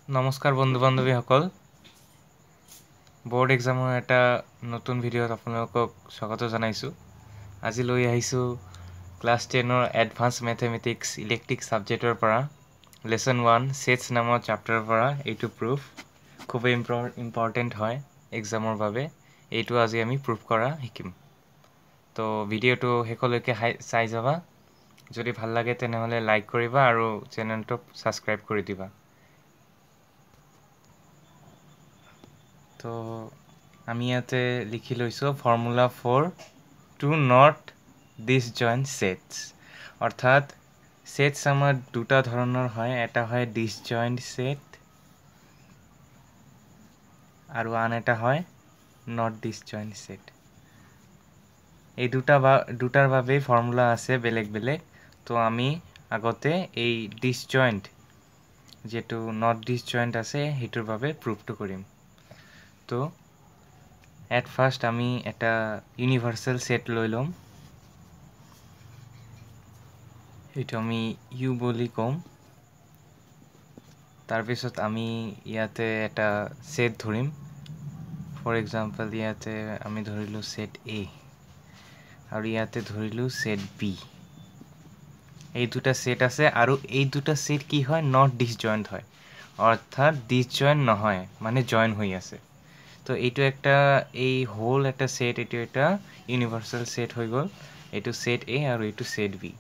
নমস্কাৰ বন্ধু বান্ধৱীসকল বোৰ্ড এক্সামৰ এটা নতুন ভিডিঅ'ত আপোনালোকক স্বাগত জনাইছোঁ। আজি লৈ আহিছোঁ ক্লাছ 10ৰ এডভান্স মেথমেটিক্স ইলেক্ট্ৰিক সাবজেক্টৰ পৰা লেসন 1 সেটস নামৰ চেপ্টাৰৰ পৰা এইটো প্ৰুফ খুব ইম্পৰ্টেন্ট হয় এক্সামৰ বাবে। এইটো আজি আমি প্ৰুফ কৰা শিকিম। তো ভিডিঅ'টো শেষলৈকে চাই যাবা। যদি ভাল লাগে তেনেহলে লাইক কৰিবা আৰু চেনেলটো সাবস্ক্ৰাইব কৰি দিবা। তো আমি ইয়াতে লিখি লৈছো formula for two not disjoint sets. অৰ্থাৎ সেটস আমাৰ দুটা ধৰণৰ হয়, এটা হয় ডিসজয়েন্ট সেট আৰু আন এটা হয় নট ডিসজয়েন্ট সেট। এই দুটাৰ বাবে ফৰ্মুলা আছে বেলেগ বেলেগ। তো আমি আগতে এই ডিসজয়েন্ট যেটো নট ডিসজয়েন্ট আছে হেতুৰ বাবে প্ৰুফটো কৰিম। তো এট ফাৰ্স্ট আমি এটা ইউনিভাৰ্সাল সেট লৈ লম। এইটো আমি ইউ বুলি কম। তাৰ পিছত আমি ইয়াতে এটা সেট ধৰিম। ফৰ এক্সাম্পল ইয়াতে আমি ধৰিলো সেট এ আৰু ইয়াতে ধৰিলো সেট বি। এই দুটা সেট আছে আৰু এই দুটা সেট কি হয় নট ডিসজয়েন্ট হয়, অর্থাৎ ডিসজয়েন্ট নহয় মানে জয়েন হৈ আছে। তো এইটো একটা এই হোল একটা সেট, এইটো এটা ইউনিভার্সাল সেট হৈ গল। এইটো সেট এ আৰু এইটো সেট বি।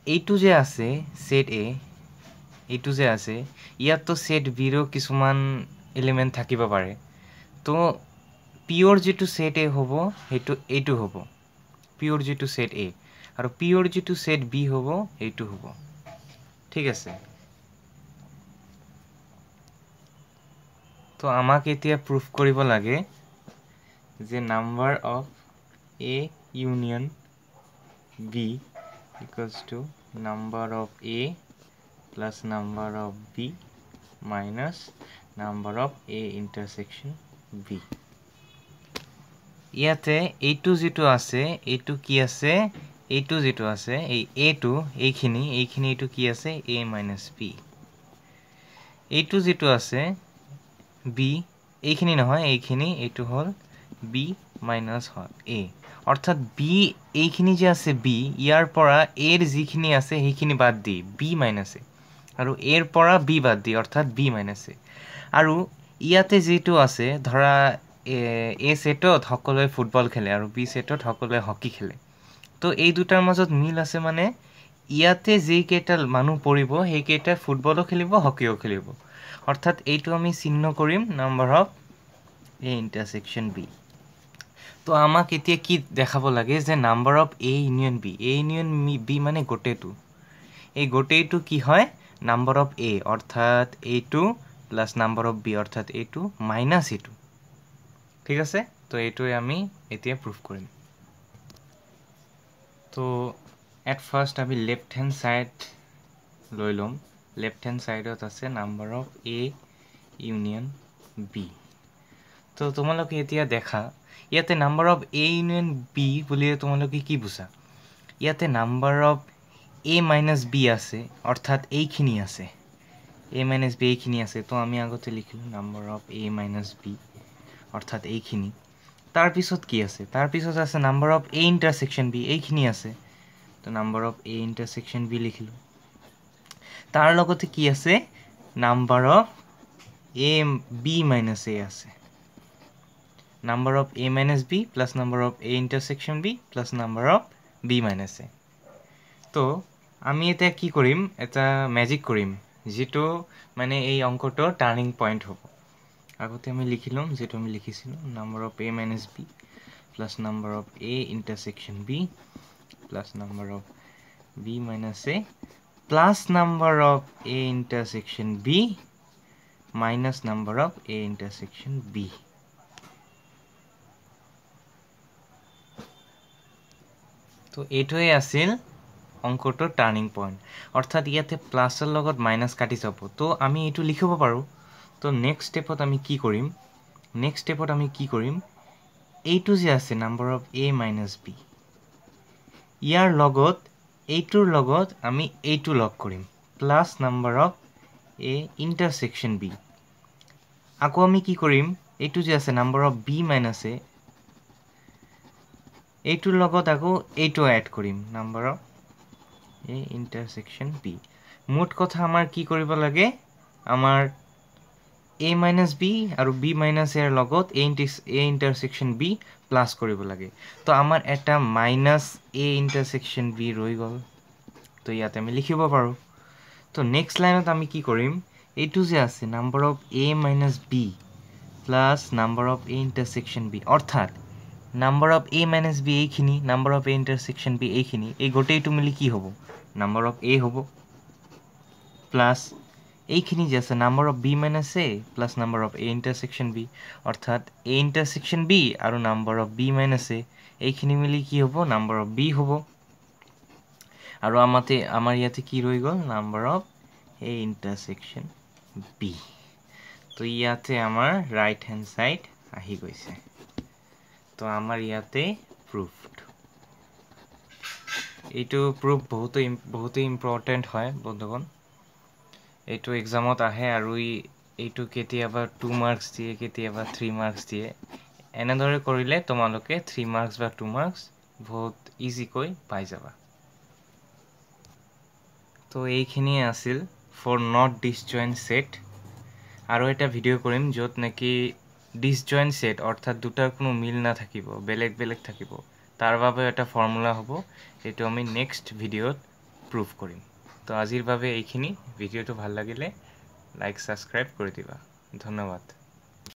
এইটো যে আছে সেট এ, এইটো যে আছে ইয়াত তো সেট বি ৰো কিছুমান এলিমেন্ট থাকিব পাৰে। তো পিওর যেটো সেট এ হ'ব হেতু এইটো হ'ব পিওর যেটো সেট এ, আৰু পিওর যেটো সেট বি হ'ব এইটো হ'ব। ঠিক আছে। তো আমাক এতিয়া প্ৰুফ কৰিব লাগে যে number of A union B equals to number of A plus number of B minus number of A intersection B. ইয়াতে এইটো যেটো আছে এইটো কি আছে, এইটো যেটো আছে এই এটো এইখিনি এইটো কি আছে a মাইনাস b। এইটো যেটো আছে বি এইখিনি নহয় এইখিনি, এইটো হল বি মাইনাস a। অর্থাৎ বি এইখিনি যে আছে বি ইয়াৰ পৰা এৰ যিখিনি আছে সেইখিনি বাদ দি বি মাইনাস a আৰু এৰ পৰা বি বাদ দি অৰ্থাৎ বি মাইনাস a। আৰু ইয়াতে যেটো আছে ধৰা এ সেটত সকলোৱে ফুটবল খেলে আৰু বি সেটত সকলোৱে হকি খেলে। তো এই দুটাৰ মাজত মিল আছে মানে ইয়াতে যেই কেইটা মানুহ পৰিব সেই কেইটা ফুটবলও খেলিব হকিও খেলিব। অৰ্থাৎ এইটো আমি চিহ্ন কৰিম number of A intersection B. তো আমাক এতিয়া কি দেখাব লাগে যে number of A union B. A union B মানে গোটেইটো। এই গোটেইটো কি হয় নাম্বাৰ অফ এ অৰ্থাৎ এইটো প্লাস নাম্বাৰ অফ বি অৰ্থাৎ এইটো মাইনাস এইটো। ঠিক আছে। তো এইটোৱে আমি এতিয়া প্ৰুফ কৰিম। তো এট ফার্স্ট আমি লেফট হ্যান্ড সাইড লৈ লম। লেফট হ্যান্ড সাইডত আছে number of A union B. তো তোমালোকে এতিয়া দেখা ইয়াতে number of A union B বুলি তোমালোকে কি বুঝা? ইয়াতে number of A minus B আছে অর্থাৎ এইখিনি আছে এ মাইনাস বি এইখিনি আছে। তো আমি আগতে লিখিলো number of A minus B অৰ্থাৎ এইখিনি। তাৰ পিছত কি আছে? তাৰ পিছত আছে number of A intersection B এইখিনি আছে। তো number of A intersection B লিখিলো। তাৰ লগতে কি আছে number of A B minus A আছে। Number of A minus B plus number of A intersection B plus number of B minus A. তো আমি এটা কি কৰিম, এটা ম্যাজিক কৰিম যেটো মানে এই অঙ্কটোৰ টাৰ্নিং পয়েন্ট হ'ব। আগতে আমি লিখিলাম যেটো আমি লিখিছিলো number of A minus B plus number of A intersection B plus number of B minus A plus number of A intersection B minus number of A intersection B. তো এইটোৱে আছিল অঙ্কটোৰ turning point. অৰ্থাৎ ইয়াতে প্লাসৰ লগত minus কাটি যাব। তো আমি এইটো লিখিব পাৰো। তো নেক্সট স্টেপত আমি কি কৰিম এইটো যে আছে number of A minus B ইয়াৰ লগত এইটোৰ লগত আমি এইটো লগ কৰিম plus number of A intersection B আকৌ আমি কি কৰিম এইটো যে আছে number of B minus A এইটোৰ লগত আকৌ এইটো এড কৰিম number of A intersection B মুঠ কথা আমাৰ কি কৰিব লাগে আমাৰ A minus B আৰু B minus A লগত A intersection B প্লাস কৰিব লাগে তো আমাৰ এটা minus A intersection B ৰৈ গ'ল তো ইয়াতে আমি লিখিব পাৰো তো নেক্সট লাইনত আমি কি কৰিম এইটো যে আছে number of A minus B plus number of A intersection B অৰ্থাৎ number of A minus B এইখিনি number of A intersection B এইখিনি এই গোটেইটো মিলি কি হ'ব নাম্বাৰ অফ A হ'ব প্লাস এইখিনি যে আছে number of B minus A plus number of A intersection B অৰ্থাৎ A intersection B আৰু number of B minus A এইখিনি মিলি কি হ'ব নাম্বাৰ অফ B হ'ব আৰু আমাৰ ইয়াতে কি ৰৈ গ'ল number of A intersection B তো ইয়াতে আমাৰ ৰাইট হ্যান্ড সাইড আহি গৈছে তো আমাৰ ইয়াতে প্ৰুফড এইটো প্ৰুফ বহুত ইম্পৰ্টেন্ট হয় বন্ধুগণ এইটো এক্সামত আহে আৰু এইটো কেতিয়াবা 2 মাৰ্কস দিয়ে কেতিয়াবা 3 মাৰ্কস দিয়ে এনেদৰে কৰিলে তোমালোকে 3 মাৰ্কস বা 2 মাৰ্কস বহুত ইজি কৈ পাই যাবা তো এইখিনি আছিল ফৰ নট ডিসজয়েন্ট সেট আৰু এটা ভিডিও কৰিম যত নেকি ডিসজয়েন্ট সেট অৰ্থাৎ দুটাৰ কোনো মিল না থাকিব বেলেগ বেলেগ থাকিব তাৰ বাবে এটা ফৰ্মুলা হ'ব এটো আমি নেক্সট ভিডিওত প্ৰুফ কৰিম তো আজিৰ বাবে এইখিনি ভিডিওটো ভাল লাগিলে লাইক সাবস্ক্ৰাইব কৰি দিবা ধন্যবাদ